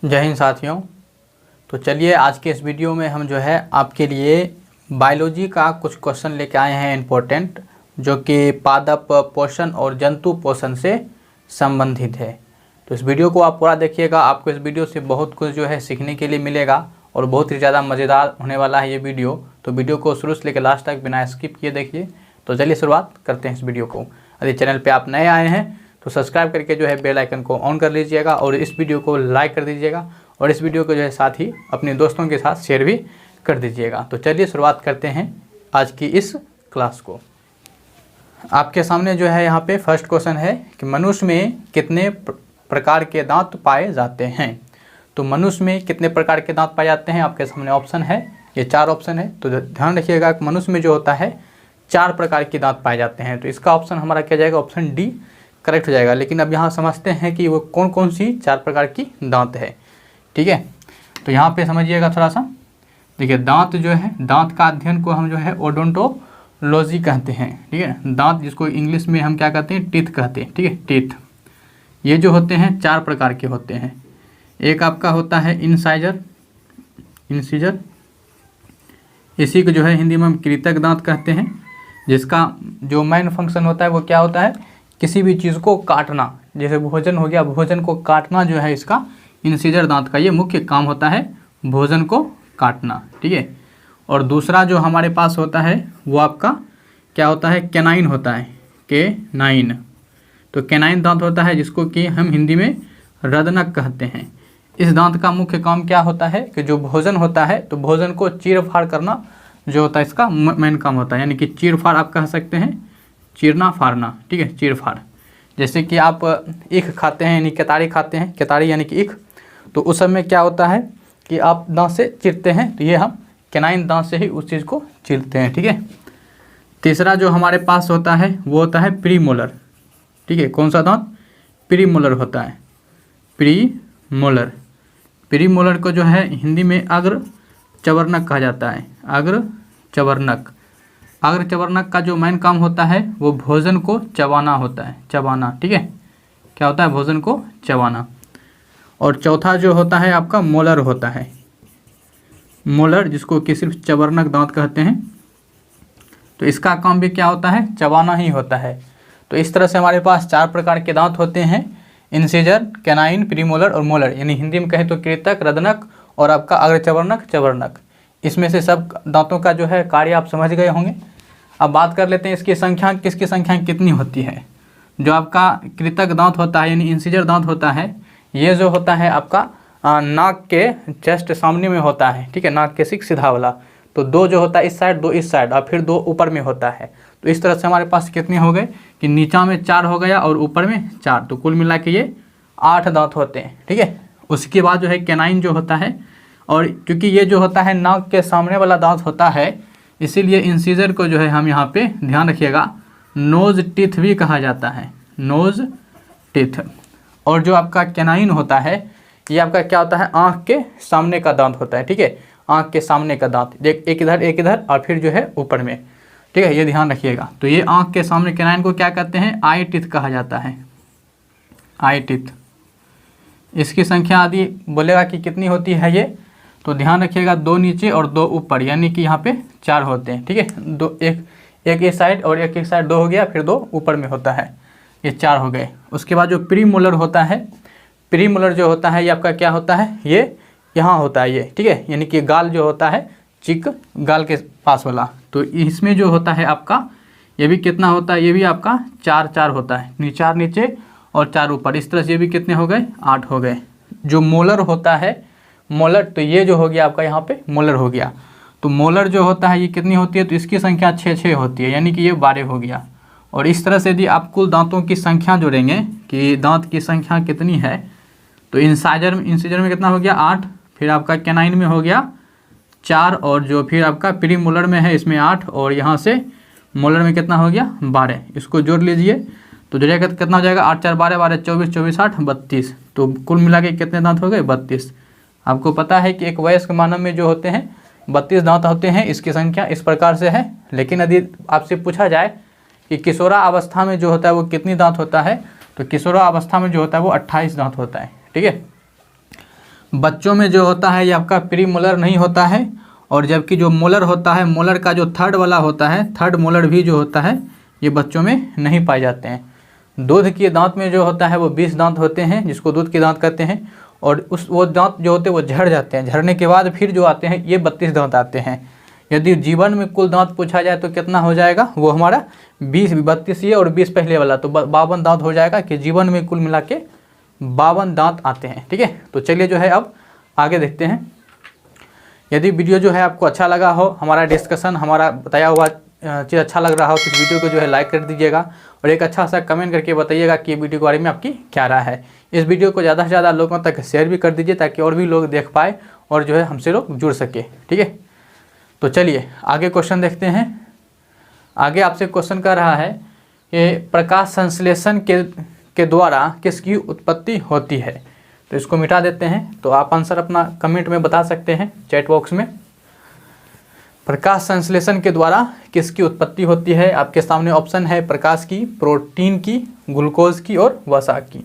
जय हिंद साथियों। तो चलिए आज के इस वीडियो में हम जो है आपके लिए बायोलॉजी का कुछ क्वेश्चन लेके आए हैं इम्पोर्टेंट, जो कि पादप पोषण और जंतु पोषण से संबंधित है। तो इस वीडियो को आप पूरा देखिएगा, आपको इस वीडियो से बहुत कुछ जो है सीखने के लिए मिलेगा और बहुत ही ज़्यादा मज़ेदार होने वाला है ये वीडियो। तो वीडियो को शुरू से लेकर लास्ट तक बिना स्किप किए देखिए। तो चलिए शुरुआत करते हैं इस वीडियो को। यदि चैनल पे आप नए आए हैं तो सब्सक्राइब करके जो है बेल आइकन को ऑन कर लीजिएगा और इस वीडियो को लाइक कर दीजिएगा और इस वीडियो को जो है साथ ही अपने दोस्तों के साथ शेयर भी कर दीजिएगा। तो चलिए शुरुआत करते हैं आज की इस क्लास को। आपके सामने जो है यहाँ पे फर्स्ट क्वेश्चन है कि मनुष्य में कितने प्रकार के दांत पाए जाते हैं। तो मनुष्य में कितने प्रकार के दांत पाए जाते हैं, आपके सामने ऑप्शन है, ये 4 ऑप्शन है। तो ध्यान रखिएगा कि मनुष्य में जो होता है 4 प्रकार के दांत पाए जाते हैं। तो इसका ऑप्शन हमारा क्या जाएगा, ऑप्शन डी करेक्ट हो जाएगा। लेकिन अब यहाँ समझते हैं कि वो कौन कौन सी 4 प्रकार की दांत है। ठीक है, तो यहाँ पे समझिएगा थोड़ा सा। देखिए दांत जो है, दांत का अध्ययन को हम जो है ओडोंटोलॉजी कहते हैं। ठीक है, दांत जिसको इंग्लिश में हम क्या कहते हैं, टीथ कहते हैं। ठीक है, टीथ ये जो होते हैं 4 प्रकार के होते हैं। एक आपका होता है इंसाइजर, इसी को जो है हिंदी में हम कृतक दांत कहते हैं, जिसका जो मेन फंक्शन होता है वो क्या होता है, किसी भी चीज़ को काटना। जैसे भोजन हो गया, भोजन को काटना जो है इसका इंसीजर दांत का ये मुख्य काम होता है, भोजन को काटना। ठीक है, और दूसरा जो हमारे पास होता है वो आपका क्या होता है, कैनाइन होता है, कैनाइन। तो कैनाइन दांत होता है जिसको कि हम हिंदी में रदनक कहते हैं। इस दांत का मुख्य काम क्या होता है कि जो भोजन होता है तो भोजन को चीर फाड़ करना जो होता है इसका मेन काम होता है। यानी कि चीर फाड़ आप कह सकते हैं, चीरना फाड़ना। ठीक है, चीर फाड़। जैसे कि आप ईख खाते हैं यानी केतारी खाते हैं, केतारी यानी कि ईख, तो उस समय क्या होता है कि आप दांत से चीरते हैं, तो ये हम कैनाइन दांत से ही उस चीज़ को चीरते हैं। ठीक है, तीसरा जो हमारे पास होता है वो होता है प्रीमोलर। ठीक है, कौन सा दांत, प्रीमोलर होता है, प्रीमोलर। प्रीमोलर को जो है हिंदी में अग्र चवर्णक कहा जाता है, अग्र चवर्णक। अग्र चवर्णक का जो मेन काम होता है वो भोजन को चबाना होता है, चबाना। ठीक है, क्या होता है, भोजन को चबाना। और चौथा जो होता है आपका मोलर होता है, मोलर जिसको कि सिर्फ चवर्णक दांत कहते हैं। तो इसका काम भी क्या होता है, चबाना ही होता है। तो इस तरह से हमारे पास 4 प्रकार के दांत होते हैं, इंसीजर, कैनाइन, प्रीमोलर और मोलर। यानी हिंदी में कहें तो कृतक, रदनक और आपका अग्र चवर्णक, चवर्णक। इसमें से सब दांतों का जो है कार्य आप समझ गए होंगे। अब बात कर लेते हैं इसकी संख्या, किसकी संख्या कितनी होती है। जो आपका कृतक दांत होता है यानी इंसीजर दांत होता है, ये जो होता है आपका नाक के जस्ट सामने में होता है। ठीक है, नाक के सीधा वाला। तो 2 जो होता है इस साइड, 2 इस साइड और फिर 2 ऊपर में होता है। तो इस तरह से हमारे पास कितने हो गए कि नीचा में 4 हो गया और ऊपर में 4, तो कुल मिला के ये 8 दांत होते हैं। ठीक है, उसके बाद जो है कैनाइन जो होता है, और क्योंकि ये जो होता है नाक के सामने वाला दांत होता है, इसीलिए इंसीजर को जो है हम यहाँ पे ध्यान रखिएगा नोज टीथ भी कहा जाता है, नोज टीथ। और जो आपका कैनाइन होता है ये आपका क्या होता है, आँख के सामने का दांत होता है। ठीक है, आँख के सामने का दांत, एक इधर और फिर जो है ऊपर में। ठीक है, ये ध्यान रखिएगा। तो ये आँख के सामने कैनाइन को क्या कहते हैं, आई टीथ कहा जाता है, आई टीथ। इसकी संख्या आदि बोलेगा कि कितनी होती है ये, तो ध्यान रखिएगा 2 नीचे और 2 ऊपर, यानी कि यहाँ पे 4 होते हैं। ठीक है, 2 एक इस साइड और एक साइड 2 हो गया, फिर 2 ऊपर में होता है, ये 4 हो गए। उसके बाद जो प्रीमोलर होता है, प्रीमोलर जो होता है ये आपका क्या होता है, ये यहाँ होता है ये। ठीक है, यानी कि गाल जो होता है, चिक गाल के पास वाला, तो इसमें जो होता है आपका ये भी कितना होता है, ये भी आपका 4 होता है, 4 नीचे और 4 ऊपर। इस तरह से ये भी कितने हो गए, 8 हो गए। जो मोलर होता है, मोलर, तो ये जो हो गया आपका यहाँ पे मोलर हो गया। तो मोलर जो होता है ये कितनी होती है, तो इसकी संख्या 6 होती है, यानी कि ये 12 हो गया। और इस तरह से यदि आप कुल दांतों की संख्या जोड़ेंगे कि दांत की संख्या कितनी है, तो इंसीजर में कितना हो गया, 8, फिर आपका कैनाइन में हो गया 4, और जो फिर आपका प्री मोलर में है इसमें 8, और यहाँ से मोलर में कितना हो गया, 12। इसको जोड़ लीजिए तो जोड़ेगा कितना हो जाएगा, 8 4 12 12 24 24 8 32। तो कुल मिला के कितने दांत हो गए, 32। आपको पता है कि एक वयस्क मानव में जो होते हैं 32 दांत होते हैं। इसकी संख्या इस प्रकार से है। लेकिन यदि आपसे पूछा जाए कि किशोरा अवस्था में जो होता है वो कितनी दांत होता है, तो किशोरा अवस्था में जो होता है वो 28 दांत होता है। ठीक है, बच्चों में जो होता है ये आपका प्री मोलर नहीं होता है, और जबकि जो मोलर होता है, मोलर का जो थर्ड वाला होता है, थर्ड मोलर भी जो होता है ये बच्चों में नहीं पाए जाते हैं। दूध के दांत में जो होता है वो 20 दांत होते हैं, जिसको दूध के दांत कहते हैं, और वो दांत जो होते हैं वो झड़ जाते हैं, झड़ने के बाद फिर जो आते हैं ये 32 दांत आते हैं। यदि जीवन में कुल दांत पूछा जाए तो कितना हो जाएगा, वो हमारा 32 ये और 20 पहले वाला, तो 52 दांत हो जाएगा कि जीवन में कुल मिला के 52 दांत आते हैं। ठीक है, तो चलिए जो है अब आगे देखते हैं। यदि वीडियो जो है आपको अच्छा लगा हो, हमारा डिस्कशन, हमारा बताया हुआ चीज़ अच्छा लग रहा हो, तो इस वीडियो को जो है लाइक कर दीजिएगा और एक अच्छा सा कमेंट करके बताइएगा कि वीडियो के बारे में आपकी क्या राय है। इस वीडियो को ज़्यादा से ज़्यादा लोगों तक शेयर भी कर दीजिए ताकि और भी लोग देख पाए और जो है हमसे लोग जुड़ सके। ठीक है, तो चलिए आगे क्वेश्चन देखते हैं। आगे आपसे क्वेश्चन कर रहा है कि प्रकाश संश्लेषण के द्वारा किसकी उत्पत्ति होती है। तो इसको मिटा देते हैं, तो आप आंसर अपना कमेंट में बता सकते हैं चैट बॉक्स में। प्रकाश संश्लेषण के द्वारा किसकी उत्पत्ति होती है। आपके सामने ऑप्शन है प्रकाश की, प्रोटीन की, ग्लूकोज की और वसा की।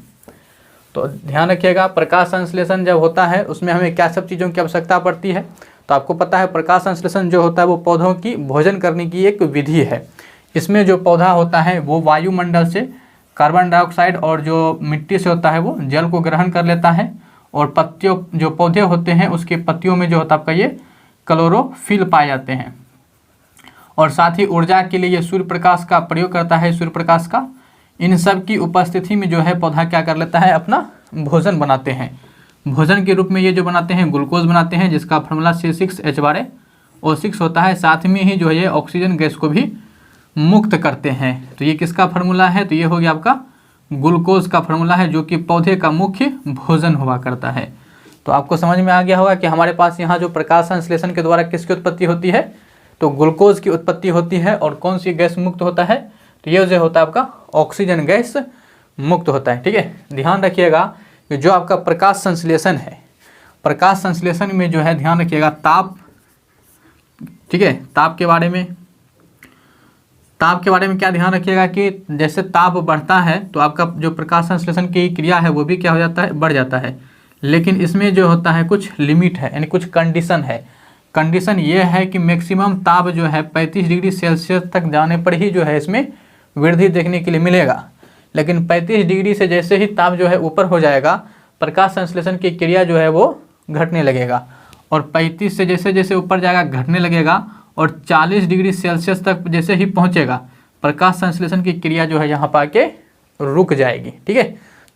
तो ध्यान रखिएगा, प्रकाश संश्लेषण जब होता है उसमें हमें क्या सब चीज़ों की आवश्यकता पड़ती है। तो आपको पता है प्रकाश संश्लेषण जो होता है वो पौधों की भोजन करने की एक विधि है। इसमें जो पौधा होता है वो वायुमंडल से कार्बन डाइऑक्साइड और जो मिट्टी से होता है वो जल को ग्रहण कर लेता है, और पत्तियों जो पौधे होते हैं उसके पत्तियों में जो होता है आपका ये क्लोरोफिल पाए जाते हैं, और साथ ही ऊर्जा के लिए ये सूर्य प्रकाश का प्रयोग करता है, सूर्य प्रकाश का। इन सब की उपस्थिति में जो है पौधा क्या कर लेता है, अपना भोजन बनाते हैं। भोजन के रूप में ये जो बनाते हैं ग्लूकोज बनाते हैं, जिसका फॉर्मूला C6H12O6 होता है। साथ में ही जो है ये ऑक्सीजन गैस को भी मुक्त करते हैं। तो ये किसका फार्मूला है, तो ये हो गया आपका ग्लूकोज का फार्मूला है, जो कि पौधे का मुख्य भोजन हुआ करता है। तो आपको समझ में आ गया होगा कि हमारे पास यहाँ जो प्रकाश संश्लेषण के द्वारा किसकी उत्पत्ति होती है, तो ग्लूकोज की उत्पत्ति होती है। और कौन सी गैस मुक्त होता है, तो ये जो होता है आपका ऑक्सीजन गैस मुक्त होता है। ठीक है, ध्यान रखिएगा कि जो आपका प्रकाश संश्लेषण है, प्रकाश संश्लेषण में जो है ध्यान रखिएगा ताप, ठीक है, ताप के बारे में क्या ध्यान रखिएगा कि जैसे ताप बढ़ता है तो आपका जो प्रकाश संश्लेषण की क्रिया है वो भी क्या हो जाता है, बढ़ जाता है। लेकिन इसमें जो होता है कुछ लिमिट है, यानी कुछ कंडीशन है। कंडीशन ये है कि मैक्सिमम ताप जो है 35 डिग्री सेल्सियस तक जाने पर ही जो है इसमें वृद्धि देखने के लिए मिलेगा। लेकिन 35 डिग्री से जैसे ही ताप जो है ऊपर हो जाएगा, प्रकाश संश्लेषण की क्रिया जो है वो घटने लगेगा, और 35 से जैसे जैसे ऊपर जाएगा घटने लगेगा, और 40 डिग्री सेल्सियस तक जैसे ही पहुंचेगा प्रकाश संश्लेषण की क्रिया जो है यहाँ पर आके रुक जाएगी। ठीक है,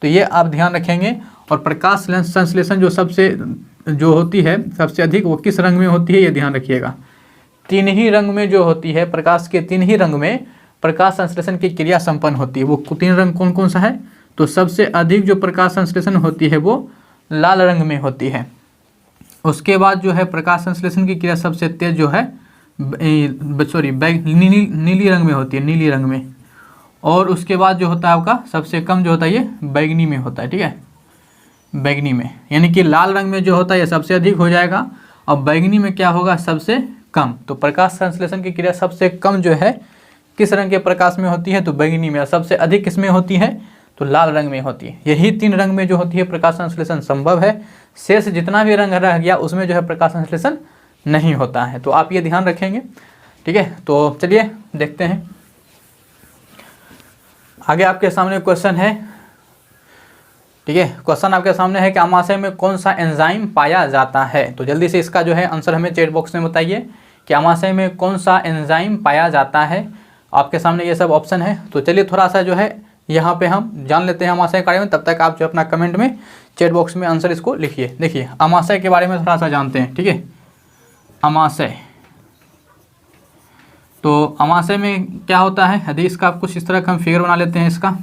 तो ये आप ध्यान रखेंगे। और प्रकाश संश्लेषण जो होती है सबसे अधिक वो किस रंग में होती है, ये ध्यान रखिएगा। 3 ही रंग में जो होती है, प्रकाश के 3 ही रंग में प्रकाश संश्लेषण की क्रिया संपन्न होती है। वो 3 रंग कौन कौन सा है, तो सबसे अधिक जो प्रकाश संश्लेषण होती है वो लाल रंग में होती है। उसके बाद जो है प्रकाश संश्लेषण की क्रिया सबसे तेज जो है नीली रंग में होती है, नीली रंग में। और उसके बाद जो होता है आपका सबसे कम जो होता है ये बैगनी में होता है। ठीक है, बैगनी में, यानी कि लाल रंग में जो होता है ये सबसे अधिक हो जाएगा, और बैगनी में क्या होगा, सबसे कम। तो प्रकाश संश्लेषण की क्रिया सबसे कम जो है किस रंग के प्रकाश में होती है, तो बैगनी में। सबसे अधिक किस में होती है, तो लाल रंग में होती है। यही 3 रंग में जो होती है प्रकाश संश्लेषण संभव है। शेष जितना भी रंग रह गया उसमें जो है प्रकाश संश्लेषण नहीं होता है। तो आप ये ध्यान रखेंगे। ठीक है, तो चलिए देखते हैं आगे। आपके सामने क्वेश्चन है, ठीक है, क्वेश्चन आपके सामने है कि अमाशय में कौन सा एंजाइम पाया जाता है। तो जल्दी से इसका जो है आंसर हमें चैट बॉक्स में बताइए कि अमाशय में कौन सा एंजाइम पाया जाता है। आपके सामने ये सब ऑप्शन है। तो चलिए थोड़ा सा जो है यहाँ पे हम जान लेते हैं अमाशय के बारे में। तब तक आप जो अपना कमेंट में चैट बॉक्स में आंसर इसको लिखिए। देखिए अमाशय के बारे में थोड़ा सा जानते हैं। ठीक है, अमाशय, तो अमाशय में क्या होता है, यदि इसका कुछ इस तरह का हम फिगर बना लेते हैं इसका।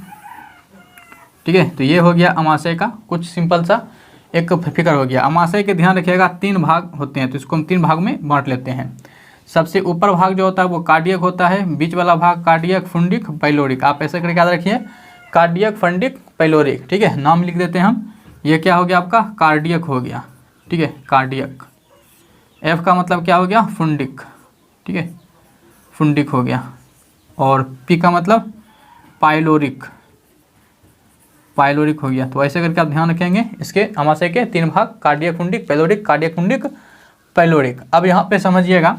ठीक है, तो ये हो गया अमाशय का कुछ सिंपल सा एक फिगर हो गया। अमाशय के ध्यान रखिएगा 3 भाग होते हैं, तो इसको हम 3 भाग में बांट लेते हैं। सबसे ऊपर भाग जो होता है वो कार्डियक होता है, बीच वाला भाग कार्डियक, फुंडिक, पाइलोरिक। आप ऐसे करके याद रखिए, कार्डियक, फंडिक, पाइलोरिक। ठीक है, नाम लिख देते हैं हम। ये क्या हो गया आपका, कार्डियक हो गया। ठीक है, कार्डियक। एफ का मतलब क्या हो गया, फुंडिक। ठीक है, फुंडिक हो गया। और पी का मतलब पाइलोरिक। पाइलोरिक हो गया। तो ऐसे करके आप ध्यान रखेंगे। इसके आमाशय के 3 भाग, कार्डियक कुंडिक, पैलोरिक, कार्डियक कुंडिक, पैलोरिक। अब यहाँ पे समझिएगा,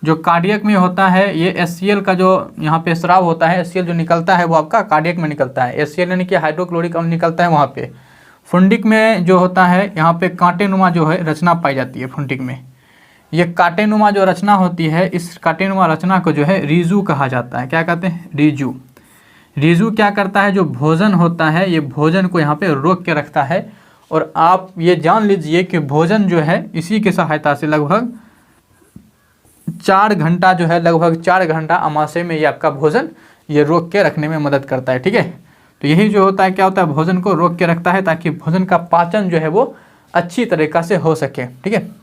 जो कार्डियक में होता है ये HCl का जो यहाँ पे स्राव होता है, HCl जो निकलता है वो आपका कार्डियक में निकलता है। HCl यानी कि हाइड्रोक्लोरिक अम्ल निकलता है वहाँ पे। फुंडिक में जो होता है यहाँ पे कांटेनुमा जो है रचना पाई जाती है फुंडिक में। ये कांटेनुमा जो रचना होती है, इस कांटेनुमा रचना को जो है रीजू कहा जाता है। क्या कहते हैं? रीजू। रीजू क्या करता है, जो भोजन होता है ये भोजन को यहाँ पे रोक के रखता है। और आप ये जान लीजिए कि भोजन जो है इसी की सहायता से लगभग 4 घंटा जो है, लगभग 4 घंटा आमाशय में ये आपका भोजन ये रोक के रखने में मदद करता है। ठीक है, तो यही जो होता है क्या होता है, भोजन को रोक के रखता है ताकि भोजन का पाचन जो है वो अच्छी तरीक़ा से हो सके। ठीक है,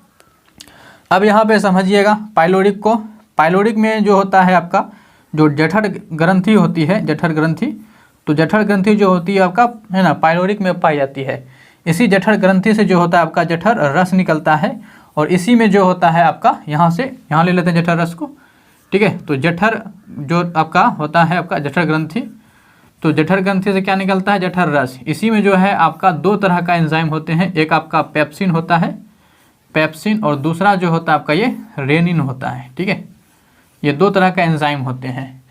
अब यहाँ पे समझिएगा पाइलोरिक को। पाइलोरिक में जो होता है आपका जो जठर ग्रंथि होती है, जठर ग्रंथि, तो जठर ग्रंथि जो होती है आपका है ना पाइलोरिक में पाई जाती है। इसी जठर ग्रंथि से जो होता है आपका जठर रस निकलता है और इसी में जो होता है आपका यहाँ से यहाँ ले लेते हैं जठर रस को। ठीक है, तो जठर जो आपका होता है आपका जठर ग्रंथि, तो जठर ग्रंथि से क्या निकलता है? जठर रस। इसी में जो है आपका 2 तरह का एंजाइम होते हैं, एक आपका पेप्सिन होता है, पेप्सिन, और दूसरा जो होता है आपका ये रेनिन होता है। ठीक है, ये 2 तरह का एंजाइम होते हैं।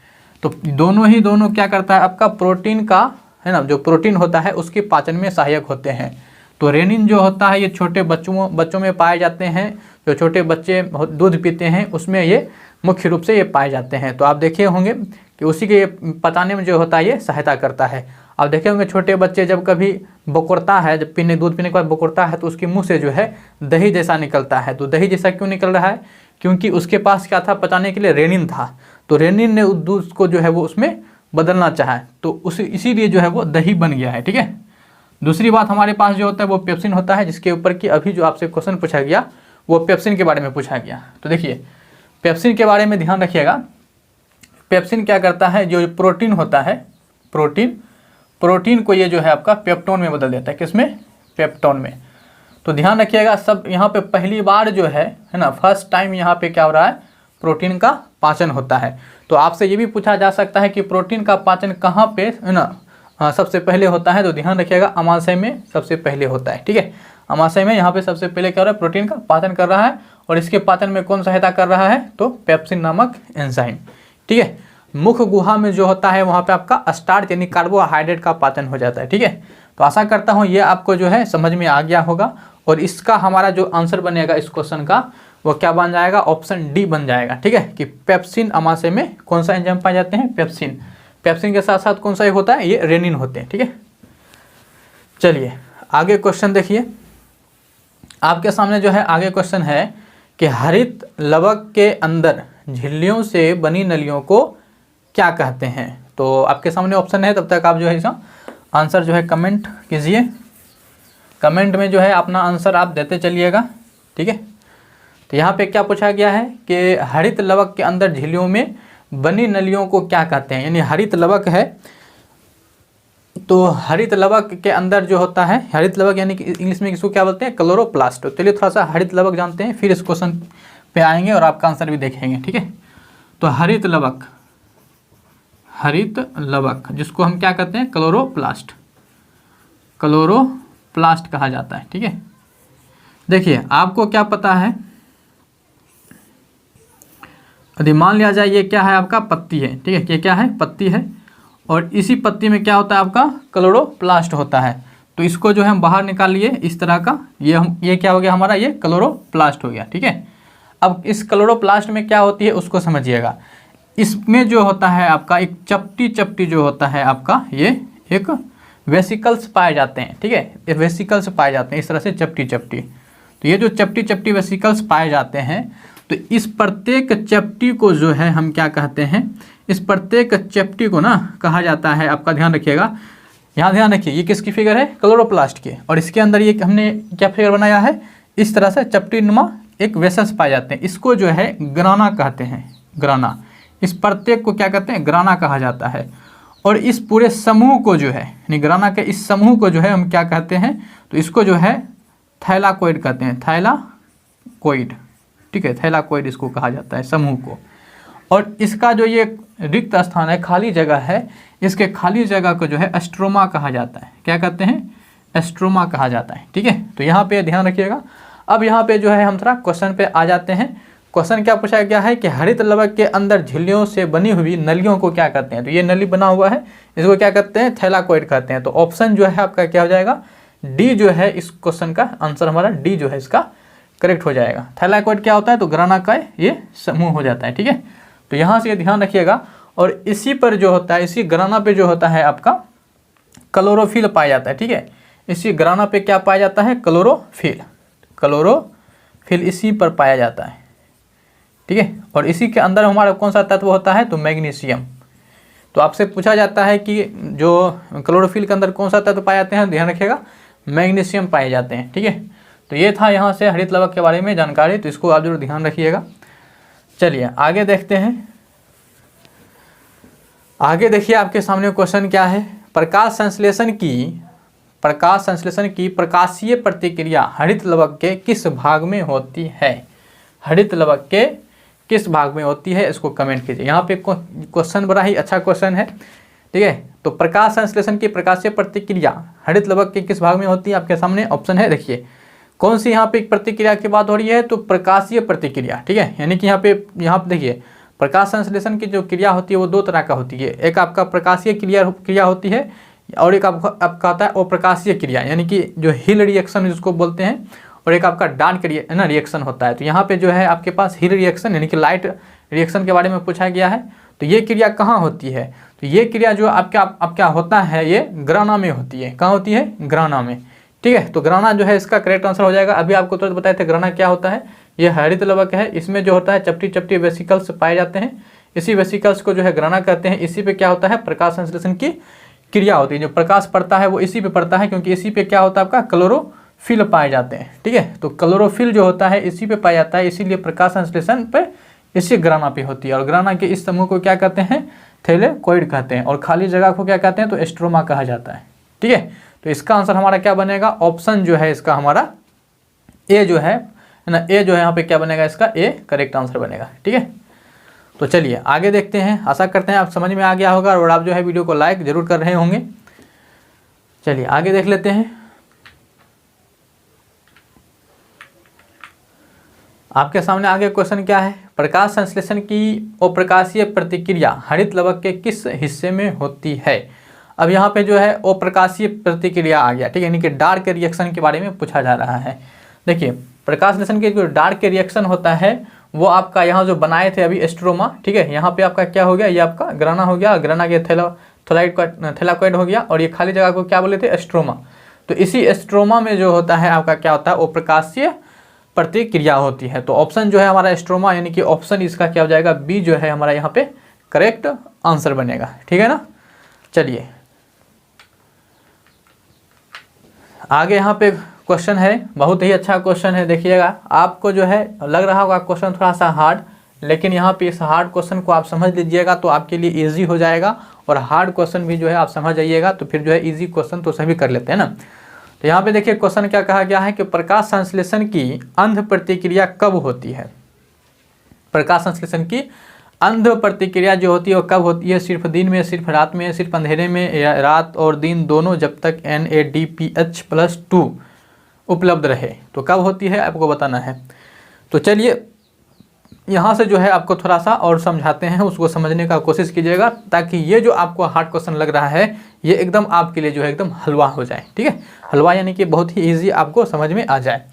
तो दोनों क्या करता है आपका प्रोटीन का है ना, जो प्रोटीन होता है उसके पाचन में सहायक होते हैं। तो रेनिन जो होता है ये छोटे बच्चों में पाए जाते हैं। जो छोटे बच्चे दूध पीते हैं उसमें ये मुख्य रूप से ये पाए जाते हैं। तो आप देखे होंगे कि उसी के पचाने में जो होता है ये सहायता करता है। आप देखे होंगे छोटे बच्चे जब कभी बकुरता है, जब दूध पीने के बाद बकुरता है तो उसके मुंह से जो है दही जैसा निकलता है। तो दही जैसा क्यों निकल रहा है? क्योंकि उसके पास क्या था? पचाने के लिए रेनिन था। तो रेनिन ने उस दूध को जो है वो उसमें बदलना चाहा, तो इसीलिए जो है वो दही बन गया है। ठीक है, दूसरी बात हमारे पास जो होता है वो पेप्सिन होता है, जिसके ऊपर कि अभी जो आपसे क्वेश्चन पूछा गया वो पेप्सिन के बारे में पूछा गया। तो देखिए पेप्सिन के बारे में ध्यान रखिएगा। पेप्सिन क्या करता है, जो प्रोटीन होता है, प्रोटीन को ये जो है आपका पेप्टोन में बदल देता है। किसमें? पेप्टोन में। तो ध्यान रखिएगा सब, यहाँ पे पहली बार जो है ना, फर्स्ट टाइम यहाँ पे क्या हो रहा है, प्रोटीन का पाचन होता है। तो आपसे ये भी पूछा जा सकता है कि प्रोटीन का पाचन कहाँ पे है ना सबसे पहले होता है। तो ध्यान रखिएगा अमाशय में सबसे पहले होता है। ठीक है, अमाशय में यहाँ पे सबसे पहले क्या हो रहा है, प्रोटीन का पाचन कर रहा है। और इसके पाचन में कौन सहायता कर रहा है? तो पेप्सिन नामक एंजाइम। ठीक है, मुख गुहा में जो होता है वहाँ पे आपका स्टार्च यानी कार्बोहाइड्रेट का पाचन हो जाता है। ठीक है, तो आशा करता हूँ ये आपको जो है समझ में आ गया होगा। और इसका हमारा जो आंसर बनेगा इस क्वेश्चन का वो क्या बन जाएगा? ऑप्शन डी बन जाएगा। ठीक है, कि पेप्सिन अमाशय में कौन सा एंजाइम पाए जाते हैं? पेप्सिन। पेप्सिन के साथ साथ कौन सा एक होता है? ये रेनिन होते हैं। ठीक है, चलिए आगे क्वेश्चन देखिए। आपके सामने जो है आगे क्वेश्चन है कि हरित लवक के अंदर झिल्लियों से बनी नलियों को क्या कहते हैं? तो आपके सामने ऑप्शन है, तब तक आप जो है इसका आंसर जो है कमेंट कीजिए। कमेंट में जो है अपना आंसर आप देते चलिएगा। ठीक है, तो यहाँ पे क्या पूछा गया है कि हरित लवक के अंदर झिल्लियों में बनी नलियों को क्या कहते हैं? यानी हरित लवक है, तो हरित लवक के अंदर जो होता है, हरित लवक यानी कि इंग्लिश में इसको क्या बोलते हैं? क्लोरोप्लास्ट। तो चलिए थोड़ा सा हरित लवक जानते हैं, फिर इस क्वेश्चन पे आएंगे और आपका आंसर भी देखेंगे। ठीक है, तो हरित लवक जिसको हम क्या कहते हैं? क्लोरोप्लास्ट कहा जाता है। ठीक है, देखिए आपको क्या पता है, यदि मान लिया जाए ये क्या है आपका? पत्ती है। ठीक है, ये क्या है? पत्ती है। और इसी पत्ती में क्या होता है आपका? क्लोरोप्लास्ट होता है। तो इसको जो है हम बाहर निकाल लिए इस तरह का, ये क्या हो गया हमारा? ये क्लोरोप्लास्ट हो गया। ठीक है, अब इस क्लोरोप्लास्ट में क्या होती है उसको समझिएगा। इसमें जो होता है आपका एक चपटी जो होता है आपका, ये एक वेसिकल्स पाए जाते हैं। ठीक है, ये वेसिकल्स पाए जाते हैं इस तरह से चपटी। तो ये जो चपटी वेसिकल्स पाए जाते हैं, तो इस प्रत्येक चपटी को जो है हम क्या कहते हैं? इस प्रत्येक चपटी को ना कहा जाता है आपका, ध्यान रखिएगा, यहाँ ध्यान रखिए, ये किसकी फिगर है? क्लोरोप्लास्ट की। और इसके अंदर ये हमने क्या फिगर बनाया है? इस तरह से चपटी नुमा एक वेसल्स पाए जाते हैं। इसको जो है ग्राना कहते हैं, ग्राना। इस प्रत्येक को क्या कहते हैं? ग्राना कहा जाता है। और इस पूरे समूह को जो है, यानी ग्राना के इस समूह को जो है हम क्या कहते हैं? तो इसको जो है थैलाकोइड कहते हैं, थैलाकोइड। ठीक है, थैलाकोइड इसको कहा जाता है समूह को। और इसका जो ये रिक्त स्थान है, खाली जगह है, इसके खाली जगह को जो है एस्ट्रोमा कहा जाता है। क्या कहते हैं? एस्ट्रोमा कहा जाता है। ठीक है, तो यहाँ पे ध्यान रखिएगा। अब यहाँ पे जो है हम थोड़ा क्वेश्चन पे आ जाते हैं। क्वेश्चन क्या पूछा गया है कि हरित लवक के अंदर झिल्लियों से बनी हुई नलियों को क्या कहते हैं? तो ये नली बना हुआ है, इसको क्या कहते हैं? थैलाकोइड कहते हैं। तो ऑप्शन जो है आपका क्या हो जाएगा? डी जो है इस क्वेश्चन का आंसर हमारा डी जो है इसका करेक्ट हो जाएगा। थैलाकोइड क्या होता है? तो ग्राना का ये समूह हो जाता है। ठीक है, तो यहाँ से ध्यान रखिएगा। और इसी पर जो होता है, इसी ग्राना पे जो होता है आपका क्लोरोफिल पाया जाता है। ठीक है, इसी ग्राना पे क्या पाया जाता है? क्लोरोफिल। क्लोरोफिल इसी पर पाया जाता है। ठीक है, और इसी के अंदर हमारा कौन सा तत्व होता है? तो मैग्नीशियम। तो आपसे पूछा जाता है कि जो क्लोरोफिल के अंदर कौन सा तत्व पाए जाते हैं? ध्यान रखिएगा, मैग्नीशियम पाए जाते हैं। ठीक है, तो ये था यहाँ से हरित लवक के बारे में जानकारी, तो इसको आप जरूर ध्यान रखिएगा। चलिए आगे देखते हैं। आगे देखिए आपके सामने क्वेश्चन क्या है? प्रकाश संश्लेषण की प्रकाशीय प्रतिक्रिया हरित लवक के किस भाग में होती है? हरित लवक के किस भाग में होती है? इसको कमेंट कीजिए। यहाँ पे क्वेश्चन बड़ा ही अच्छा क्वेश्चन है। ठीक है, तो प्रकाश संश्लेषण की प्रकाशीय प्रतिक्रिया हरित लवक के किस भाग में होती है? आपके सामने ऑप्शन है, देखिए कौन सी यहाँ पे प्रतिक्रिया की बात हो रही है? तो प्रकाशीय प्रतिक्रिया। ठीक है, यानी कि यहाँ पे देखिए प्रकाश संश्लेषण की जो क्रिया होती है वो दो तरह का होती है। एक आपका प्रकाशीय क्रिया होती है और एक आपका आता है अप्रकाशीय क्रिया, यानी कि जो हिल रिएक्शन जिसको बोलते हैं, और एक आपका डार्क रिएक्शन होता है। तो यहाँ पे जो है आपके पास हिल रिएक्शन यानी कि लाइट रिएक्शन के बारे में पूछा गया है। तो ये क्रिया कहाँ होती है? तो ये क्रिया जो आपका होता है ये ग्राना में होती है। कहाँ होती है? ग्राना में। ठीक है, तो ग्राना जो है इसका करेक्ट आंसर हो जाएगा। अभी आपको तुरंत बताए थे ग्राना क्या होता है। ये हरित लवक है, इसमें जो होता है चपटी चपटी वेसिकल्स पाए जाते हैं। इसी वेसिकल्स को जो है ग्राना कहते हैं। इसी पे क्या होता है? प्रकाश संश्लेषण की क्रिया होती है। जो प्रकाश पड़ता है वो इसी पे पड़ता है, क्योंकि इसी पे क्या होता है? आपका क्लोरोफिल पाए जाते हैं। ठीक है, तो क्लोरोफिल जो होता है इसी पे पाया जाता है, इसीलिए प्रकाश संश्लेषण पे इसी ग्राना पे होती है। और ग्राना के इस समूह को क्या कहते हैं? थैलेकोइड कहते हैं। और खाली जगह को क्या कहते हैं? तो एस्ट्रोमा कहा जाता है। ठीक है, तो इसका आंसर हमारा क्या बनेगा? ऑप्शन जो है इसका हमारा ए जो है ना, ए जो है यहाँ पे क्या बनेगा? इसका ए करेक्ट आंसर बनेगा। ठीक है, तो चलिए आगे देखते हैं। आशा करते हैं आप समझ में आ गया होगा और आप जो है वीडियो को लाइक जरूर कर रहे होंगे। चलिए आगे देख लेते हैं। आपके सामने आगे क्वेश्चन क्या है? प्रकाश संश्लेषण की अप्रकाशीय प्रतिक्रिया हरित लवक के किस हिस्से में होती है? अब यहाँ पे जो है अप्रकाशीय प्रतिक्रिया आ गया। ठीक है, यानी कि डार्क रिएक्शन के बारे में पूछा जा रहा है। देखिए प्रकाश संश्लेषण के जो डार्क रिएक्शन होता है वो आपका यहाँ जो बनाए थे अभी एस्ट्रोमा। ठीक है, यहाँ पे आपका क्या हो गया? ये आपका ग्राना हो गया, ग्राना के थैलाकोइड हो गया, और ये खाली जगह को क्या बोले थे? एस्ट्रोमा। तो इसी एस्ट्रोमा में जो होता है आपका क्या होता है? वो प्रकाशीय प्रतिक्रिया होती है। तो ऑप्शन जो है हमारा एस्ट्रोमा, यानी कि ऑप्शन इसका क्या हो जाएगा? बी जो है हमारा यहाँ पे करेक्ट आंसर बनेगा। ठीक है ना। चलिए आगे यहाँ पे क्वेश्चन है, बहुत ही अच्छा क्वेश्चन है। देखिएगा आपको जो है लग रहा होगा क्वेश्चन थोड़ा सा हार्ड, लेकिन यहाँ पे इस हार्ड क्वेश्चन को आप समझ लीजिएगा तो आपके लिए इजी हो जाएगा, और हार्ड क्वेश्चन भी जो है आप समझ जाइएगा तो फिर जो है इजी क्वेश्चन तो सभी कर लेते हैं ना। तो यहाँ पे देखिए क्वेश्चन क्या कहा गया है कि प्रकाश संश्लेषण की अंध प्रतिक्रिया कब होती है? प्रकाश संश्लेषण की अंध प्रतिक्रिया जो होती है वो कब होती है? सिर्फ दिन में, सिर्फ रात में, सिर्फ अंधेरे में, या रात और दिन दोनों, जब तक NADPH+2 उपलब्ध रहे। तो कब होती है आपको बताना है। तो चलिए यहाँ से जो है आपको थोड़ा सा और समझाते हैं, उसको समझने का कोशिश कीजिएगा, ताकि ये जो आपको हार्ड क्वेश्चन लग रहा है ये एकदम आपके लिए जो है एकदम हलवा हो जाए। ठीक है, हलवा यानी कि बहुत ही ईजी आपको समझ में आ जाए।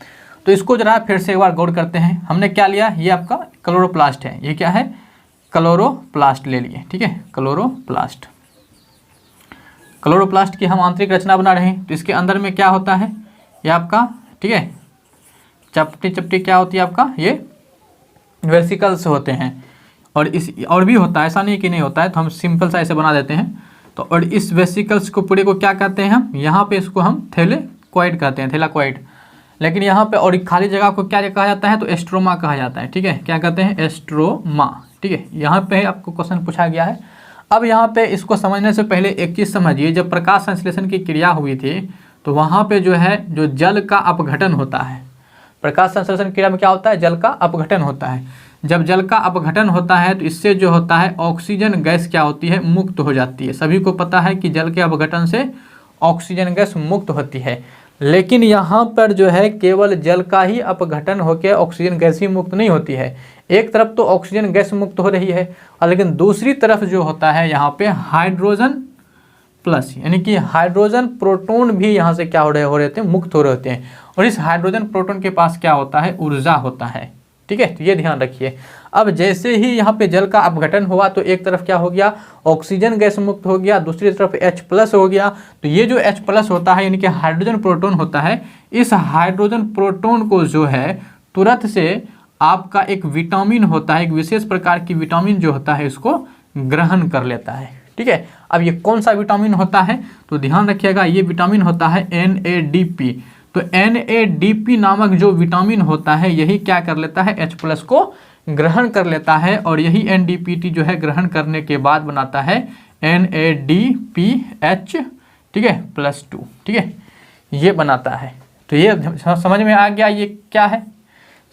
तो इसको जरा फिर से एक बार गौर करते हैं। हमने क्या लिया? ये आपका क्लोरोप्लास्ट है। ये क्या है? क्लोरोप्लास्ट ले लिए। ठीक है, क्लोरोप्लास्ट। क्लोरोप्लास्ट की हम आंतरिक रचना बना रहे हैं। तो इसके अंदर में क्या होता है? ये आपका, ठीक है, चपटी चपटी क्या होती है आपका? ये वेसिकल्स होते हैं। और भी होता है, ऐसा नहीं कि नहीं होता है, तो हम सिंपल सा ऐसे बना देते हैं। तो और इस वेसिकल्स को पूरे को क्या कहते हैं हम? यहाँ पे इसको हम थैलेकोइड कहते हैं, थैलाकोइड। लेकिन यहाँ पे और खाली जगह को क्या कहा जाता है? तो एस्ट्रोमा कहा जाता है। ठीक है, क्या कहते हैं? एस्ट्रोमा। ठीक है, यहाँ पे आपको क्वेश्चन पूछा गया है। अब यहाँ पे इसको समझने से पहले एक चीज़ समझिए, जब प्रकाश संश्लेषण की क्रिया हुई थी तो वहाँ पे जो है जो जल का अपघटन होता है। प्रकाश संश्लेषण क्रिया में क्या होता है? जल का अपघटन होता है। जब जल का अपघटन होता है तो इससे जो होता है ऑक्सीजन गैस क्या होती है, मुक्त हो जाती है। सभी को पता है कि जल के अपघटन से ऑक्सीजन गैस मुक्त होती है, लेकिन यहाँ पर जो है केवल जल का ही अपघटन होकर ऑक्सीजन गैस ही मुक्त नहीं होती है। एक तरफ तो ऑक्सीजन गैस मुक्त हो रही है और लेकिन दूसरी तरफ जो होता है यहाँ पे हाइड्रोजन प्लस, यानी कि हाइड्रोजन प्रोटॉन भी यहाँ से क्या हो रहे थे, मुक्त हो रहे होते हैं। और इस हाइड्रोजन प्रोटॉन के पास क्या होता है, ऊर्जा होता है। ठीक है, तो ये ध्यान रखिए। अब जैसे ही यहाँ पे जल का अपघटन हुआ तो एक तरफ क्या हो गया, ऑक्सीजन गैस मुक्त हो गया, दूसरी तरफ H+ हो गया। तो ये जो H+ होता है यानी कि हाइड्रोजन प्रोटॉन होता है, इस हाइड्रोजन प्रोटॉन को जो है तुरंत से आपका एक विटामिन होता है, एक विशेष प्रकार की विटामिन जो होता है इसको ग्रहण कर लेता है। ठीक है, अब ये कौन सा विटामिन होता है, तो ध्यान रखिएगा, ये विटामिन होता है NADP। तो NADP नामक जो विटामिन होता है यही क्या कर लेता है, H+ को ग्रहण कर लेता है और यही NDPT जो है ग्रहण करने के बाद बनाता है NADPH, ठीक है, +2। ठीक है, ये बनाता है। तो ये समझ में आ गया, ये क्या है,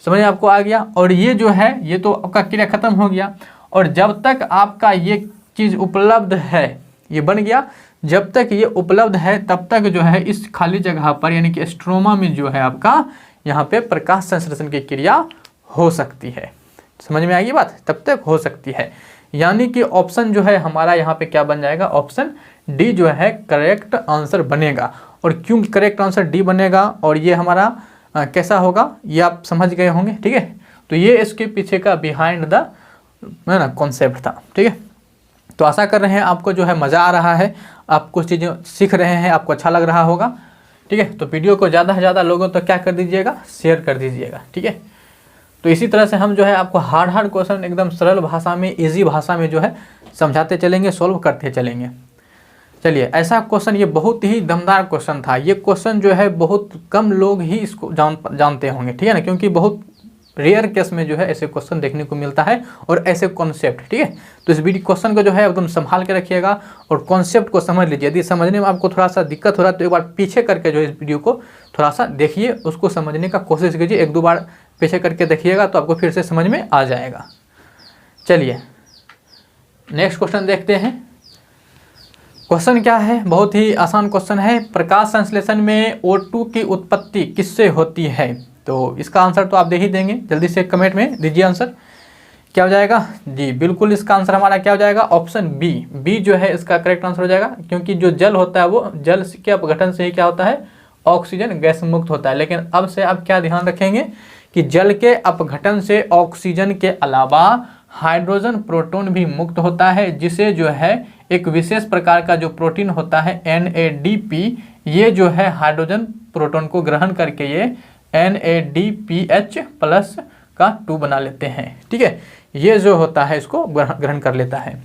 समझ में आपको आ गया। और ये जो है ये तो आपका क्रिया खत्म हो गया। और जब तक आपका ये चीज़ उपलब्ध है, ये बन गया, जब तक ये उपलब्ध है तब तक जो है इस खाली जगह पर यानी कि स्ट्रोमा में जो है आपका यहाँ पे प्रकाश संश्लेषण की क्रिया हो सकती है। समझ में आएगी बात, तब तक हो सकती है। यानी कि ऑप्शन जो है हमारा यहाँ पे क्या बन जाएगा, ऑप्शन डी जो है करेक्ट आंसर बनेगा। और क्यों करेक्ट आंसर डी बनेगा और ये हमारा कैसा होगा ये आप समझ गए होंगे। ठीक है, तो ये इसके पीछे का बिहाइंड द ना कॉन्सेप्ट था। ठीक है, तो आशा कर रहे हैं आपको जो है मज़ा आ रहा है, आप कुछ चीज़ें सीख रहे हैं, आपको अच्छा लग रहा होगा। ठीक है, तो वीडियो को ज़्यादा से ज़्यादा लोगों तक क्या कर दीजिएगा, शेयर कर दीजिएगा। ठीक है, तो इसी तरह से हम जो है आपको हार्ड क्वेश्चन एकदम सरल भाषा में, इजी भाषा में जो है समझाते चलेंगे, सॉल्व करते चलेंगे। चलिए, ऐसा क्वेश्चन ये बहुत ही दमदार क्वेश्चन था। ये क्वेश्चन जो है बहुत कम लोग ही इसको जानते होंगे। ठीक है ना, क्योंकि बहुत रेयर केस में जो है ऐसे क्वेश्चन देखने को मिलता है और ऐसे कॉन्सेप्ट। ठीक है, तो इस वीडियो क्वेश्चन को जो है एकदम संभाल के रखिएगा और कॉन्सेप्ट को समझ लीजिए। यदि समझने में आपको थोड़ा सा दिक्कत हो रहा है तो एक बार पीछे करके जो है इस वीडियो को थोड़ा सा देखिए, उसको समझने का कोशिश कीजिए। 1-2 बार पीछे करके देखिएगा तो आपको फिर से समझ में आ जाएगा। चलिए नेक्स्ट क्वेश्चन देखते हैं। क्वेश्चन क्या है, बहुत ही आसान क्वेश्चन है। प्रकाश संश्लेषण में O2 की उत्पत्ति किससे होती है? तो इसका आंसर तो आप दे ही देंगे, जल्दी से कमेंट में दीजिए आंसर। क्या हो जाएगा जी, बिल्कुल इसका आंसर हमारा क्या हो जाएगा, ऑप्शन बी जो है इसका करेक्ट आंसर हो जाएगा। क्योंकि जो जल होता है वो जल के अपघटन से ही क्या होता है, ऑक्सीजन गैस मुक्त होता है। लेकिन अब से आप क्या ध्यान रखेंगे कि जल के अपघटन से ऑक्सीजन के अलावा हाइड्रोजन प्रोटॉन भी मुक्त होता है, जिसे जो है एक विशेष प्रकार का जो प्रोटीन होता है NADP, ये जो है हाइड्रोजन प्रोटॉन को ग्रहण करके ये NADPH+ का 2 बना लेते हैं। ठीक है, ये जो होता है इसको ग्रहण कर लेता है।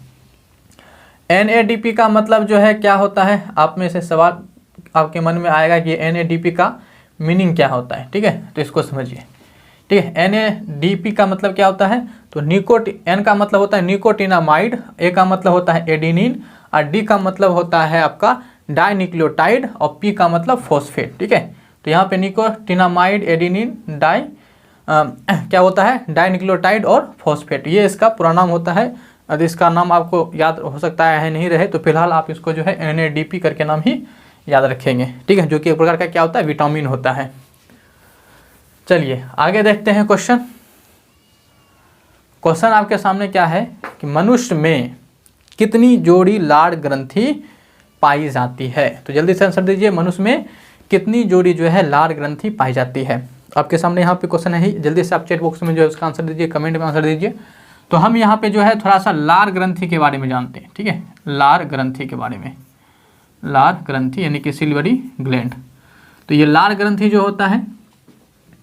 NADP का मतलब जो है क्या होता है, आप में से सवाल आपके मन में आएगा कि NADP का मीनिंग क्या होता है। ठीक है, तो इसको समझिए। ठीक है, NADP का मतलब क्या होता है, तो N का मतलब होता है निकोटिनामाइड, A का मतलब होता है एडिनिन और D का मतलब होता है आपका डाइन्यूक्लियोटाइड और P का मतलब फॉस्फेट। ठीक है, तो यहाँ पे निकोटिनामाइड, एडिनिन, क्या होता है, डाइन्यूक्लियोटाइड और फॉस्फेट, ये इसका पूरा नाम होता है। यदि इसका नाम आपको याद हो सकता है नहीं रहे तो फिलहाल आप इसको जो है NADP करके नाम ही याद रखेंगे। ठीक है, जो कि एक प्रकार का क्या होता है, विटामिन होता है। चलिए आगे देखते हैं क्वेश्चन। क्वेश्चन आपके सामने क्या है कि मनुष्य में कितनी जोड़ी लार ग्रंथि पाई जाती है? तो जल्दी से आंसर दीजिए, मनुष्य में कितनी जोड़ी जो है लार ग्रंथि पाई जाती है? आपके सामने यहाँ पे क्वेश्चन है ही, जल्दी से आप चैट बॉक्स में जो है उसका आंसर दीजिए, कमेंट में आंसर दीजिए। तो हम यहाँ पे जो है थोड़ा सा लार ग्रंथि के बारे में जानते हैं। ठीक है, लार ग्रंथि के बारे में, लार ग्रंथि यानी कि सिल्वरी ग्लैंड। तो ये लार ग्रंथि जो होता है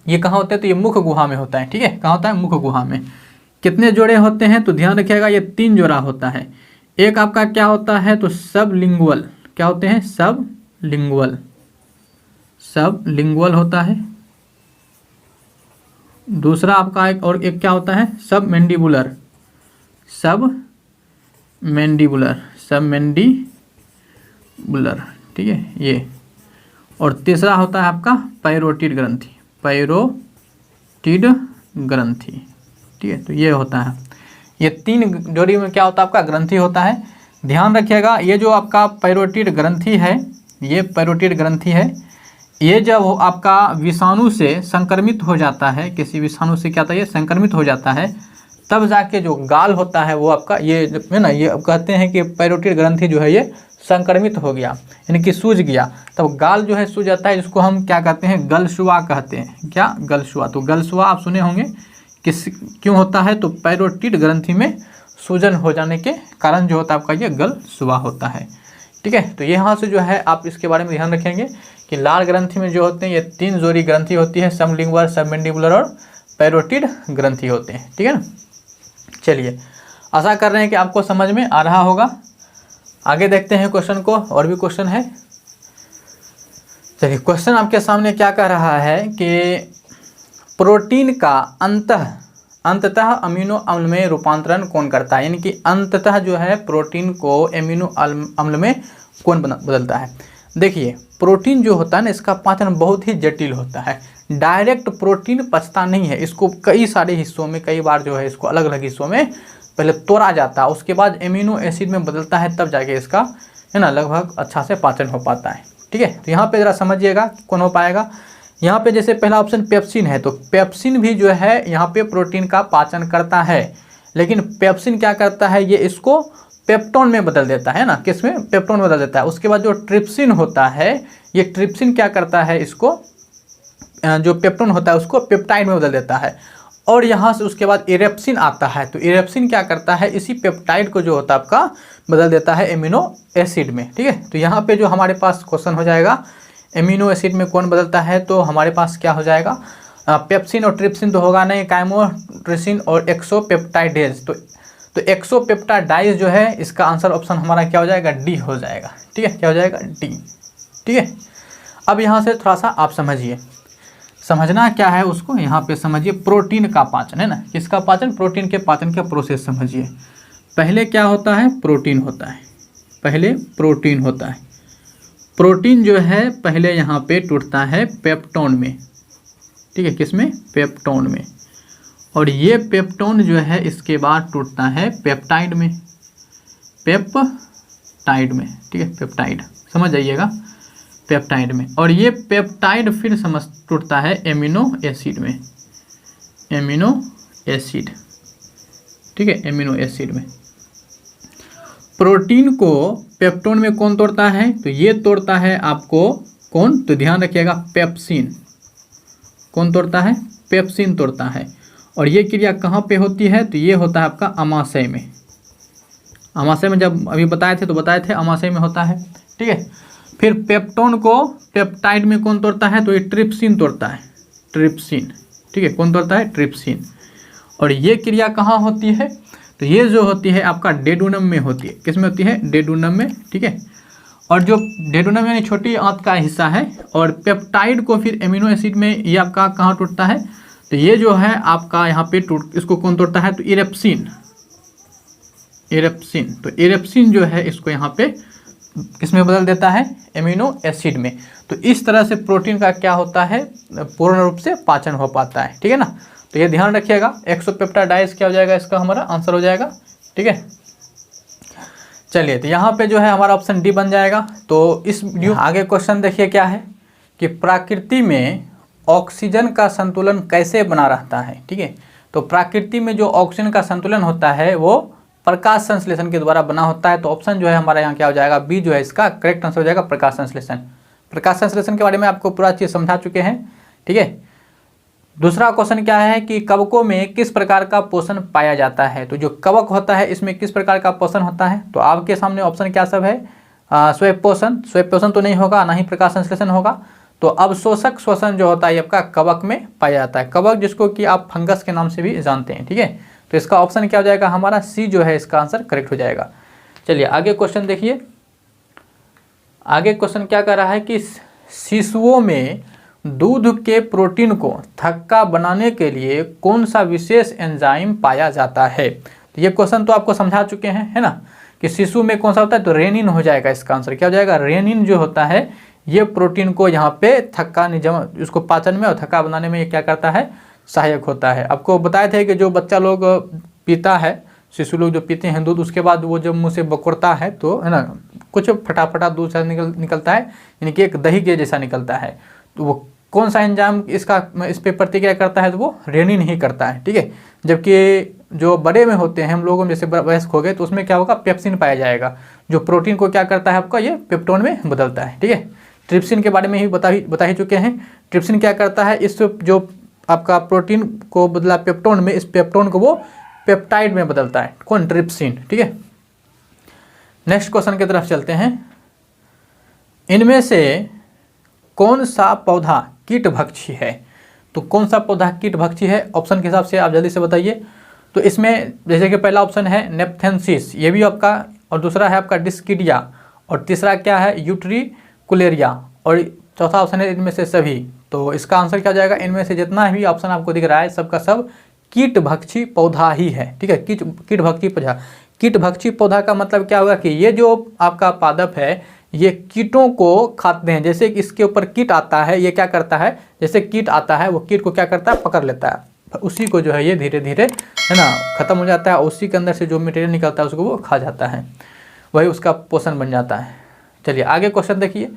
ये कहाँ होता है, तो ये मुख गुहा में होता है। ठीक है, कहाँ होता है, मुख गुहा में। कितने जोड़े होते हैं, तो ध्यान रखिएगा ये 3 जोड़ा होता है। एक आपका क्या होता है, तो सबलिंगुअल, क्या होते हैं, सबलिंगुअल होता है। दूसरा आपका एक क्या होता है, सबमैंडिबुलर, ठीक है ये। और तीसरा होता है आपका पैरोटिड ग्रंथि, ठीक ठीक है। तो ये होता है, ये 3 जोड़ी में क्या होता है आपका ग्रंथि होता है। ध्यान रखिएगा, ये जो आपका पैरोटिड ग्रंथि है, ये पैरोटिड ग्रंथि है, ये जब आपका विषाणु से संक्रमित हो जाता है, किसी विषाणु से क्या होता है ये संक्रमित हो जाता है, तब जाके जो गाल होता है वो आपका ये है ना, ये कहते हैं कि पैरोटिड ग्रंथि जो है ये संक्रमित हो गया, यानी कि सूज गया, तब गाल जो है सूज जाता है, जिसको हम क्या कहते हैं गलसुआ कहते हैं। क्या? गलसुआ। तो गलसुआ आप सुने होंगे किस क्यों होता है, तो पैरोटिड ग्रंथि में सूजन हो जाने के कारण जो होता है आपका ये गलसुआ होता है। ठीक है। तो यहाँ से जो है आप इसके बारे में ध्यान रखेंगे कि लाल ग्रंथि में जो होते हैं ये 3 जोड़ी ग्रंथि होती है, सबलिंगुअल, सबमैंडिबुलर और पैरोटिड ग्रंथि होते हैं। ठीक है ना। चलिए, आशा कर रहे हैं कि आपको समझ में आ रहा होगा। आगे देखते हैं क्वेश्चन को, और भी क्वेश्चन है। चलिए, क्वेश्चन आपके सामने क्या कह रहा है कि प्रोटीन का अंततः अमीनो अम्ल में रूपांतरण कौन करता है, यानी कि अंततः जो है प्रोटीन को अमीनो अम्ल में कौन बदलता है। देखिए, प्रोटीन जो होता है ना, इसका पाचन बहुत ही जटिल होता है। डायरेक्ट प्रोटीन पचता नहीं है, इसको कई सारे हिस्सों में, कई बार जो है इसको अलग अलग हिस्सों में पहले तोड़ा जाता है, उसके बाद एमिनो एसिड में बदलता है, तब जाके इसका है ना लगभग अच्छा से पाचन हो पाता है। ठीक है। तो यहाँ पे ज़रा समझिएगा कौन हो पाएगा। यहाँ पे जैसे पहला ऑप्शन पेप्सिन है, तो पेप्सिन भी जो है यहाँ पे प्रोटीन का पाचन करता है, लेकिन पेप्सिन क्या करता है, ये इसको पेप्टोन में बदल देता है ना, किसमें? पेप्टोन में बदल देता है। उसके बाद जो ट्रिप्सिन होता है, ये ट्रिप्सिन क्या करता है, इसको जो पेप्टोन होता है उसको पेप्टाइड में बदल देता है। और यहाँ से उसके बाद इरेप्सिन आता है, तो इरेप्सिन क्या करता है, इसी पेप्टाइड को जो होता है आपका बदल देता है एमिनो एसिड में। ठीक है। तो यहाँ पे जो हमारे पास क्वेश्चन हो जाएगा, एमिनो एसिड में कौन बदलता है, तो हमारे पास क्या हो जाएगा, पेप्सिन और ट्रिप्सिन तो होगा नहीं, काइमोट्रिसिन और एक्सोपेप्टाइडेज। तो एक्सोपेप्टाइडाइज जो है, इसका आंसर ऑप्शन हमारा क्या हो जाएगा, डी हो जाएगा। ठीक है। क्या हो जाएगा, डी। ठीक है। अब यहाँ से थोड़ा सा आप समझिए, समझना क्या है उसको यहाँ पे समझिए। प्रोटीन का पाचन है ना, किसका पाचन, प्रोटीन के पाचन का प्रोसेस समझिए। पहले क्या होता है, प्रोटीन होता है, पहले प्रोटीन होता है। प्रोटीन जो है पहले यहाँ पे टूटता है पेप्टोन में। ठीक है, किसमें, पेप्टोन में। और ये पेप्टोन जो है इसके बाद टूटता है पेप्टाइड में, पेप्टाइड में। ठीक है, पेप्टाइड समझ जाइएगा, पेप्टाइड में। और ये पेप्टाइड फिर टूटता है एमिनो एसिड में, एमिनो एसिड। ठीक है, एमिनो एसिड में। प्रोटीन को पेप्टोन में कौन तोड़ता है, तो ये तोड़ता है आपको कौन, तो ध्यान रखिएगा, पेप्सिन। कौन तोड़ता है, पेप्सिन तोड़ता है। और ये क्रिया कहाँ पे होती है, तो ये होता है आपका अमाशय में। अमाशय में, जब अभी बताए थे अमाशय में होता है। ठीक है। फिर पेप्टोन को पेप्टाइड में कौन तोड़ता है, तो ये ट्रिप्सिन तोड़ता है, ट्रिप्सिन। ठीक है, कौन तोड़ता है, ट्रिप्सिन। और ये क्रिया कहाँ होती है, तो ये जो होती है आपका डेडुनम में होती है। किस में होती है, डेडुनम में। ठीक है। और जो डेडुनम यानी छोटी आंत का हिस्सा है, और पेप्टाइड को फिर एमिनो एसिड में ये आपका कहाँ टूटता है, तो ये जो है आपका यहाँ पे इसको कौन तोड़ता है, तो इरेप्सिन, इरेप्सिन। तो इरेप्सिन जो है इसको यहाँ पे किसमें बदल देता है, एमिनो एसिड में। तो इस तरह से प्रोटीन का क्या होता है, पूर्ण रूप से पाचन हो पाता है। ठीक है ना। तो ये ध्यान रखिएगा, एक्सोपेप्टाइडाइज क्या हो जाएगा, इसका हमारा आंसर हो जाएगा। ठीक है। चलिए, तो यहाँ पे जो है हमारा ऑप्शन डी बन जाएगा। तो इस आगे क्वेश्चन देखिए क्या है कि प्रकृति में ऑक्सीजन का संतुलन कैसे बना रहता है। ठीक है। तो प्रकृति में जो ऑक्सीजन का संतुलन होता है वो प्रकाश संश्लेषण के द्वारा बना होता है। तो ऑप्शन जो है हमारा यहाँ क्या हो जाएगा, बी जो है इसका करेक्ट आंसर हो जाएगा, प्रकाश संश्लेषण। प्रकाश संश्लेषण के बारे में आपको पूरा चीज़ समझा चुके हैं। ठीक है। दूसरा क्वेश्चन क्या है कि कवकों में किस प्रकार का पोषण पाया जाता है। तो जो कवक होता है इसमें किस प्रकार का पोषण होता है, तो आपके सामने ऑप्शन क्या सब है, स्वयं पोषण, स्वयं पोषण तो नहीं होगा, ना ही प्रकाश संश्लेषण होगा। तो अवशोषक श्वसन जो होता है आपका कवक में पाया जाता है। कवक जिसको कि आप फंगस के नाम से भी जानते हैं। ठीक है। तो इसका ऑप्शन क्या हो जाएगा, हमारा सी जो है इसका आंसर करेक्ट हो जाएगा। चलिए आगे क्वेश्चन देखिए। आगे क्वेश्चन क्या कर रहा है कि शिशुओं में दूध के प्रोटीन को थक्का बनाने के लिए कौन सा विशेष एंजाइम पाया जाता है। तो ये क्वेश्चन तो आपको समझा चुके हैं, है ना, कि शिशु में कौन सा होता है, तो रेनिन हो जाएगा। इसका आंसर क्या हो जाएगा, रेनिन जो होता है ये प्रोटीन को यहाँ पे थक्का निजम, उसको पाचन में और थक्का बनाने में ये क्या करता है, सहायक होता है। आपको बताए थे कि जो बच्चा लोग पीता है, शिशु लोग जो पीते हैं दूध, उसके बाद वो जब मुंह से बकुड़ता है तो है ना कुछ फटाफटा दूध से निकलता है, यानी कि एक दही के जैसा निकलता है। तो वो कौन सा एंजाइम इस पे प्रतिक्रिया करता है, तो वो रेनिन ही करता है, ठीक है। जबकि जो बड़े में होते हैं, हम लोगों में जैसे वयस्क हो गए, तो उसमें क्या होगा, पेप्सिन पाया जाएगा, जो प्रोटीन को क्या करता है आपका, ये पेप्टोन में बदलता है, ठीक है। ट्रिप्सिन के बारे में ही बता ही चुके हैं। ट्रिप्सिन क्या करता है, इस जो आपका प्रोटीन को बदला पेप्टोन में, इस पेप्टोन को वो पेप्टाइड में बदलता है, कौन, ट्रिप्सिन, ठीक है। नेक्स्ट क्वेश्चन की तरफ चलते हैं। इनमें से कौन सा पौधा कीटभक्षी है? तो कौन सा पौधा कीटभक्षी है, ऑप्शन के हिसाब से आप जल्दी से बताइए। तो इसमें जैसे कि पहला ऑप्शन है नेपथेंसिस, ये भी आपका, और दूसरा है आपका डिस्किडिया, और तीसरा क्या है, यूट्रिकुलेरिया, और चौथा ऑप्शन है इनमें से सभी। तो इसका आंसर क्या हो जाएगा, इनमें से जितना भी ऑप्शन आपको दिख रहा है सबका सब कीटभक्षी पौधा ही है, ठीक है। कीटभक्षी पौधा, कीटभक्षी पौधा का मतलब क्या होगा कि ये जो आपका पादप है ये कीटों को खाते हैं। जैसे कि इसके ऊपर कीट आता है, ये क्या करता है, जैसे कीट आता है वो कीट को क्या करता है, पकड़ लेता है, उसी को जो है ये धीरे धीरे है ना खत्म हो जाता है, उसी के अंदर से जो मटेरियल निकलता है उसको वो खा जाता है, वही उसका पोषण बन जाता है। चलिए आगे क्वेश्चन देखिए।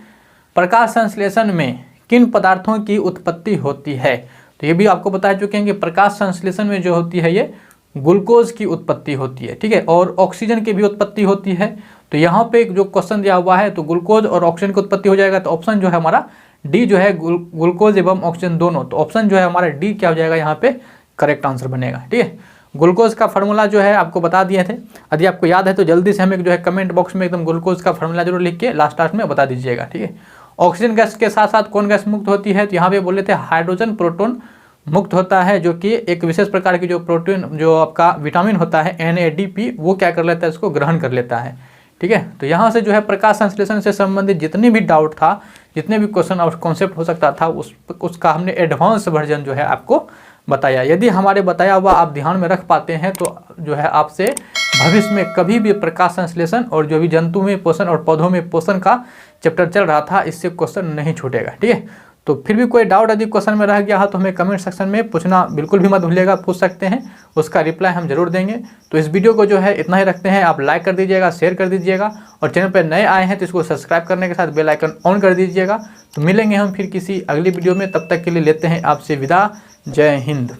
प्रकाश संश्लेषण में किन पदार्थों की उत्पत्ति होती है? तो ये भी आपको बता चुके हैं कि प्रकाश संश्लेषण में जो होती है ये ग्लूकोज की उत्पत्ति होती है, ठीक है, और ऑक्सीजन की भी उत्पत्ति होती है। तो यहाँ पे जो क्वेश्चन दिया हुआ है तो ग्लूकोज और ऑक्सीजन की उत्पत्ति हो जाएगा, तो ऑप्शन जो है हमारा डी जो है, ग्लूकोज एवं ऑक्सीजन दोनों, तो ऑप्शन जो है हमारा डी क्या हो जाएगा यहाँ पे करेक्ट आंसर बनेगा, ठीक है। ग्लूकोज का फार्मूला जो है आपको बता दिए थे, यदि आपको याद है तो जल्दी से हमें जो है कमेंट बॉक्स में एकदम ग्लूकोज का फार्मूला जरूर लिख के लास्ट में बता दीजिएगा, ठीक है। ऑक्सीजन गैस के साथ साथ कौन गैस मुक्त होती है? तो यहाँ पे बोले थे हाइड्रोजन प्रोटॉन मुक्त होता है, जो कि एक विशेष प्रकार की जो प्रोटीन जो आपका विटामिन होता है NADP, वो क्या कर लेता है, इसको ग्रहण कर लेता है, ठीक है। तो यहाँ से जो है प्रकाश संश्लेषण से संबंधित जितनी भी डाउट था, जितने भी क्वेश्चन और कॉन्सेप्ट हो सकता था, उसका हमने एडवांस वर्जन जो है आपको बताया। यदि हमारे बताया हुआ आप ध्यान में रख पाते हैं तो जो है आपसे भविष्य में कभी भी प्रकाश संश्लेषण और जो भी जंतु में पोषण और पौधों में पोषण का चैप्टर चल रहा था, इससे क्वेश्चन नहीं छूटेगा, ठीक है। तो फिर भी कोई डाउट यदि क्वेश्चन में रह गया हो तो हमें कमेंट सेक्शन में पूछना बिल्कुल भी मत भूलिएगा, पूछ सकते हैं, उसका रिप्लाई हम जरूर देंगे। तो इस वीडियो को जो है इतना ही रखते हैं, आप लाइक कर दीजिएगा, शेयर कर दीजिएगा, और चैनल पर नए आए हैं तो इसको सब्सक्राइब करने के साथ बेल आइकन ऑन कर दीजिएगा। तो मिलेंगे हम फिर किसी अगली वीडियो में, तब तक के लिए लेते हैं आपसे विदा। जय हिंद।